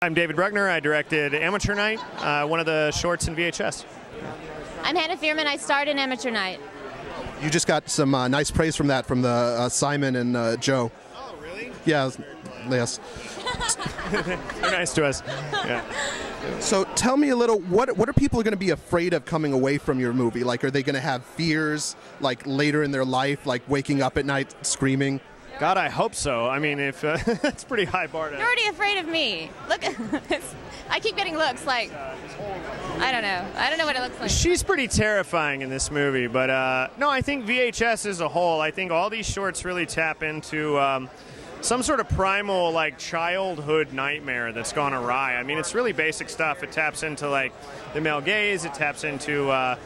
I'm David Bruckner. I directed Amateur Night, one of the shorts in VHS. I'm Hannah Fearman. I starred in Amateur Night. You just got some nice praise from that, from the Simon and Joe. Oh, really? Yeah, yes. They're nice to us. Yeah. So tell me a little, what are people going to be afraid of coming away from your movie? Like, are they going to have fears, like, later in their life, like waking up at night screaming? God, I hope so. I mean, if that's pretty high bar to... You're already afraid of me. Look, I keep getting looks like, I don't know. I don't know what it looks like. She's pretty terrifying in this movie, but no, I think VHS as a whole, I think all these shorts really tap into some sort of primal, like, childhood nightmare that's gone awry. I mean, it's really basic stuff. It taps into, like, the male gaze. It taps into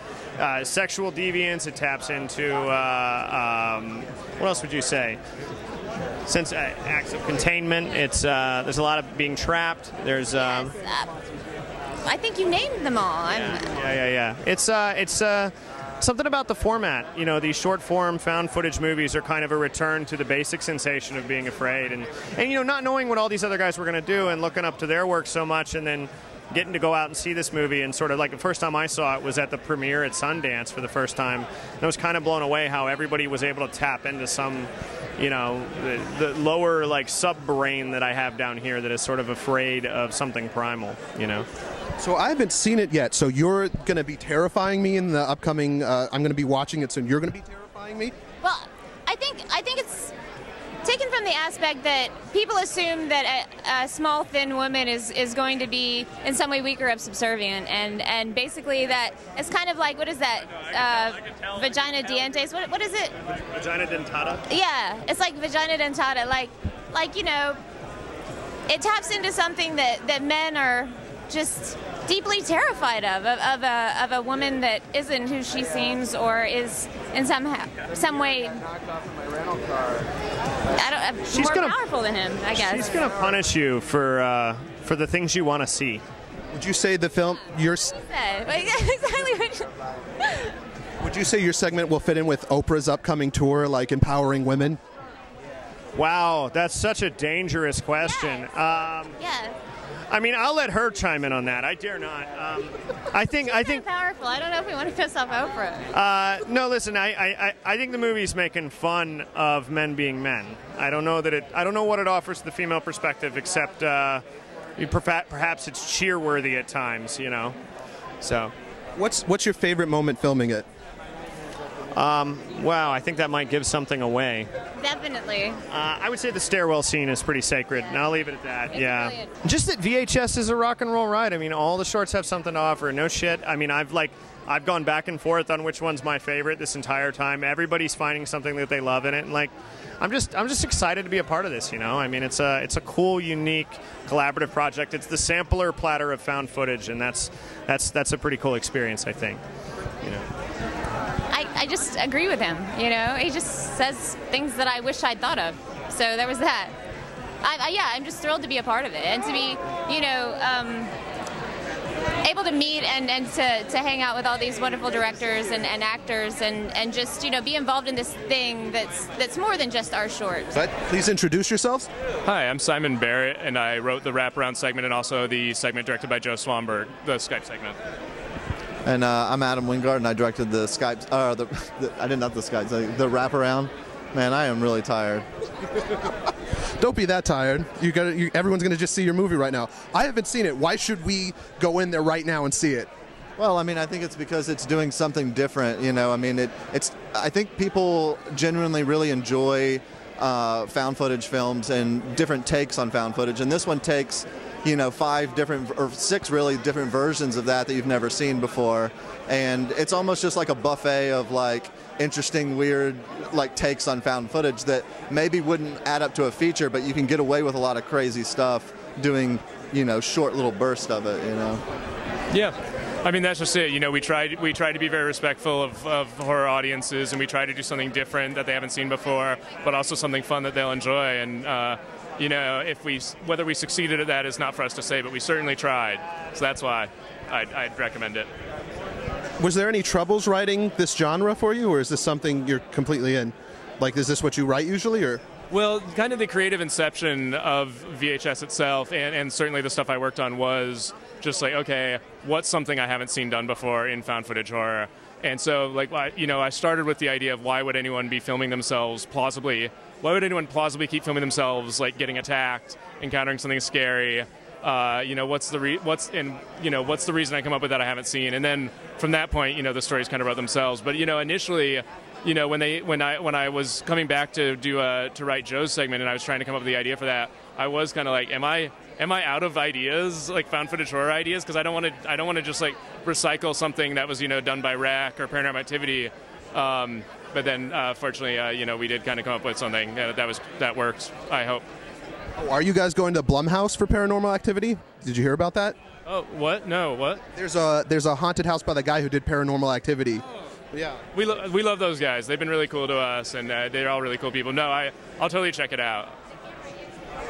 sexual deviance. It taps into, what else would you say? Since acts of containment, it's there's a lot of being trapped. There's Yes, I think you named them all. yeah. It's something about the format. You know, these short form found footage movies are kind of a return to the basic sensation of being afraid, and you know, not knowing what all these other guys were going to do and looking up to their work so much, and then getting to go out and see this movie. And sort of like the first time I saw it was at the premiere at Sundance for the first time, and I was kind of blown away how everybody was able to tap into some, you know, the lower, like, sub-brain that I have down here that is sort of afraid of something primal, you know. So I haven't seen it yet, so you're going to be terrifying me in the upcoming, I'm going to be watching it soon. You're going to be terrifying me? Well, I think it's taken from the aspect that people assume that a small, thin woman is going to be in some way weaker or subservient, and basically that it's kind of like, what is that, vagina dientes? What is it? Vagina dentata? Yeah, it's like vagina dentata, like, you know, it taps into something that men are just deeply terrified of a woman that isn't who she seems, or is in some way more powerful than him, I guess. She's gonna punish you for the things you want to see. Would you say the film, would you say your segment will fit in with Oprah's upcoming tour, like empowering women? Wow, that's such a dangerous question. Yeah. I mean, I'll let her chime in on that. I dare not. I think powerful. I don't know if we want to piss off Oprah. No, listen. I think the movie's making fun of men being men. I don't know what it offers to the female perspective, except perhaps it's cheer-worthy at times. You know. So. What's your favorite moment filming it? Wow, I think that might give something away. Definitely. I would say the stairwell scene is pretty sacred, and I'll leave it at that. It's yeah. brilliant. Just that VHS is a rock and roll ride. I mean, all the shorts have something to offer. No shit. I mean, I've gone back and forth on which one's my favorite this entire time. Everybody's finding something that they love in it, and like, I'm just excited to be a part of this. You know, I mean, it's a cool, unique, collaborative project. It's the sampler platter of found footage, and that's a pretty cool experience, I think. You know. I just agree with him, you know. He just says things that I wish I'd thought of. So there was that. Yeah, I'm just thrilled to be a part of it, and to be, you know, able to meet and to hang out with all these wonderful directors and actors, and just, you know, be involved in this thing that's more than just our shorts. But please introduce yourselves. Hi, I'm Simon Barrett, and I wrote the wraparound segment and also the segment directed by Joe Swanberg, the Skype segment. And I'm Adam Wingard, and I directed the Skype. The wraparound. Man, I am really tired. Don't be that tired. Everyone's gonna just see your movie right now. I haven't seen it. Why should we go in there right now and see it? Well, I mean, I think it's because it's doing something different. You know, I mean, I think people genuinely really enjoy found footage films and different takes on found footage, and this one takes, you know, 5 different or 6 really different versions of that you've never seen before, and it's almost just like a buffet of like interesting, weird, like takes on found footage that maybe wouldn't add up to a feature, but you can get away with a lot of crazy stuff doing, you know, short little bursts of it, you know. Yeah. I mean, that's just it. You know, we try to be very respectful of horror audiences, and we try to do something different that they haven't seen before, but also something fun that they'll enjoy. And you know, whether we succeeded at that is not for us to say, but we certainly tried. So that's why I'd recommend it. Was there any troubles writing this genre for you, or is this something you're completely in? Like, is this what you write usually, or? Well, kind of the creative inception of VHS itself, and certainly the stuff I worked on was just like, okay, what's something I haven't seen done before in found footage horror? And so, like, I started with the idea of why would anyone be filming themselves plausibly? Why would anyone plausibly keep filming themselves, like getting attacked, encountering something scary? What's the reason I come up with that I haven't seen? And then from that point, the stories kind of wrote themselves. But initially, when I was coming back to write Joe's segment, and I was trying to come up with the idea for that, I was kind of like, am I out of ideas, like found footage horror ideas? Because I don't want to just like recycle something that was done by RAC or Paranormal Activity. But then fortunately, we did kind of come up with something that worked, I hope. Oh, are you guys going to Blumhouse for Paranormal Activity? Did you hear about that? Oh, what? No, what? There's a haunted house by the guy who did Paranormal Activity. Yeah. We love those guys. They've been really cool to us, and they're all really cool people. No, I'll totally check it out.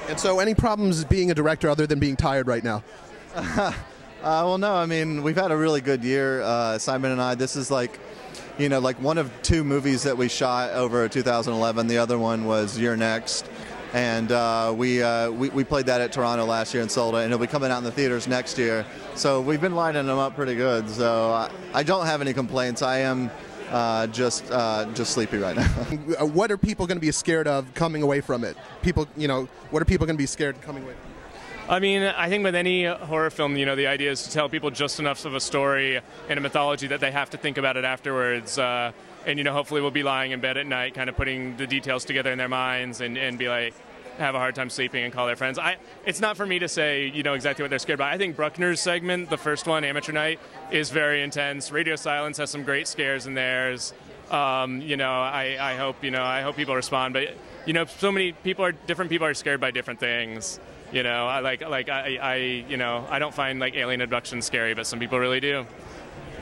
And so, any problems being a director other than being tired right now? Well, no. I mean, we've had a really good year. Simon and I. This is like one of two movies that we shot over 2011. The other one was You're Next. And we played that at Toronto last year and sold it, and it'll be coming out in the theaters next year. So we've been lining them up pretty good. So I don't have any complaints. I am just sleepy right now. What are people going to be scared of coming away from it? People, what are people going to be scared coming away from it? I mean, I think with any horror film, the idea is to tell people just enough of a story and a mythology that they have to think about it afterwards. And hopefully we'll be lying in bed at night, kind of putting the details together in their minds, and be like, have a hard time sleeping and call their friends. It's not for me to say, exactly what they're scared about. I think Bruckner's segment, the first one, Amateur Night, is very intense. Radio Silence has some great scares in theirs. I hope people respond. But so many different people are scared by different things. I don't find like alien abduction scary, but some people really do.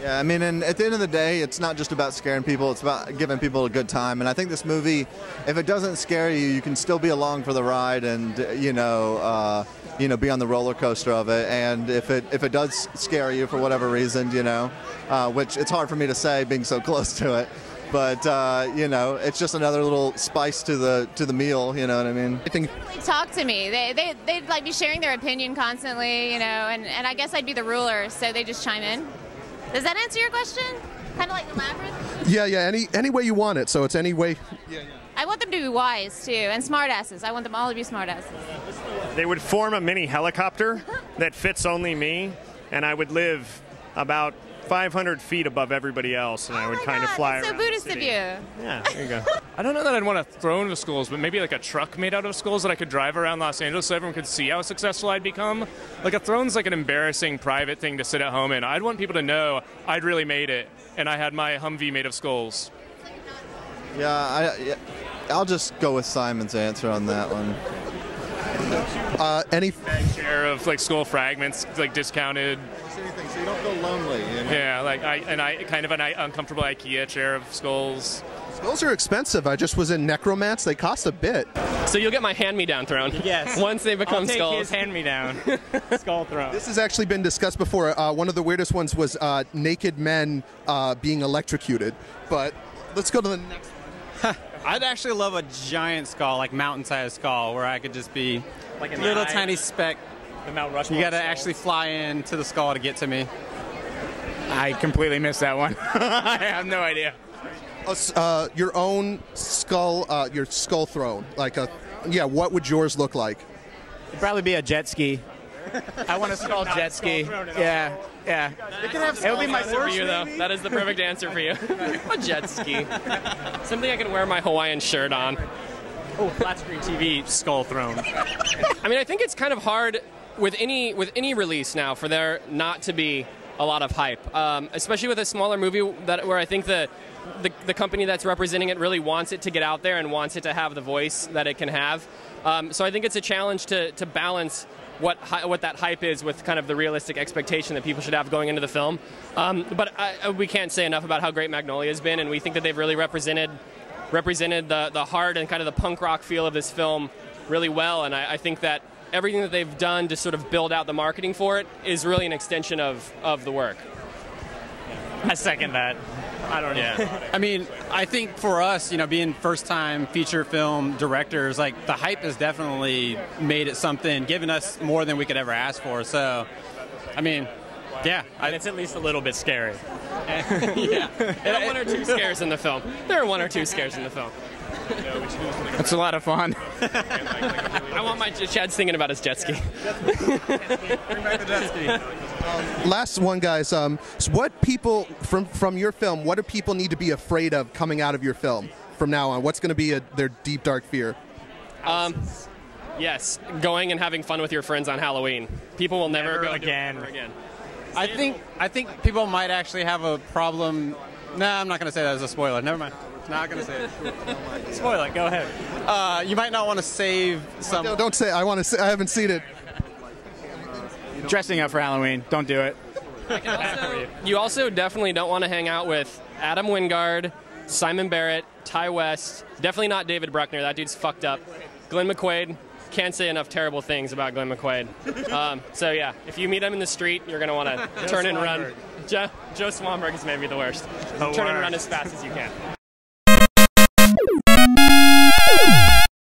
Yeah, I mean, and at the end of the day, it's not just about scaring people, it's about giving people a good time. And I think this movie, if it doesn't scare you, you can still be along for the ride and, be on the roller coaster of it. And if it does scare you for whatever reason, which it's hard for me to say being so close to it, but, it's just another little spice to the meal, you know what I mean? They talk to me. They'd like be sharing their opinion constantly, and I guess I'd be the ruler, so they just chime in. Does that answer your question? Kind of like the labyrinth? Yeah. Any way you want it. So it's any way. Yeah. I want them to be wise too, and smartasses. I want them all to be smartasses. They would form a mini helicopter that fits only me, and I would live about 500 feet above everybody else, and I would kind of fly around. So Buddhist of you. Yeah, there you go. I don't know that I'd want to throw into skulls, but maybe like a truck made out of skulls that I could drive around Los Angeles so everyone could see how successful I'd become. Like a throne's like an embarrassing private thing to sit at home in. I'd want people to know I'd really made it, and I had my Humvee made of skulls. Yeah, I'll just go with Simon's answer on that one. Any share of like skull fragments, like discounted. Anything, so you don't feel lonely. Yeah, like I kind of an uncomfortable IKEA chair of skulls. Skulls are expensive. I just was in Necromance. They cost a bit. So you'll get my hand-me-down throne. Yes. Once they become skulls. I'll take his hand-me-down skull throne. This has actually been discussed before. One of the weirdest ones was naked men being electrocuted. But let's go to the next one. I'd actually love a giant skull, like mountain-sized skull, where I could just be like a little tiny speck. The Mount Rushmore. You got to actually fly into the skull to get to me. I completely missed that one. I have no idea. Your own skull, your skull throne. What would yours look like? It'd probably be a jet ski. I want a skull jet ski. Yeah. It would be my answer for you, though. That is the perfect answer for you. A jet ski. Something I can wear my Hawaiian shirt on. Oh, flat screen TV skull throne. I mean, I think it's kind of hard with any release now for there not to be a lot of hype, especially with a smaller movie where I think the company that's representing it really wants it to get out there and wants it to have the voice that it can have. So I think it's a challenge to balance what that hype is with kind of the realistic expectation that people should have going into the film. But we can't say enough about how great Magnolia has been, and we think that they've really represented the heart and kind of the punk rock feel of this film really well. And I think that everything that they've done to sort of build out the marketing for it is really an extension of the work. I second that. I don't know. Yeah. I mean, I think for us, being first-time feature film directors, like the hype has definitely made it something, given us more than we could ever ask for. So, I mean, yeah. And it's at least a little bit scary. Yeah. There are one or two scares in the film. It's a lot of fun. I want my Chad singing about his jet ski. Bring back the jet ski. Last one, guys. So what people from your film? What do people need to be afraid of coming out of your film from now on? What's going to be their deep dark fear? Yes, going and having fun with your friends on Halloween. People will never go again. Do it ever again. I think people might actually have a problem. No, I'm not going to say that as a spoiler. Never mind. Not going to say it. Spoil it. Go ahead. You might not want to save some. Don't say. I want to. I haven't seen it. Dressing up for Halloween. Don't do it. You also definitely don't want to hang out with Adam Wingard, Simon Barrett, Ty West. Definitely not David Bruckner. That dude's fucked up. Glenn McQuaid. Can't say enough terrible things about Glenn McQuaid. So yeah, if you meet him in the street, you're gonna want to turn and run. Joe Swanberg is maybe the worst. Turn and run as fast as you can.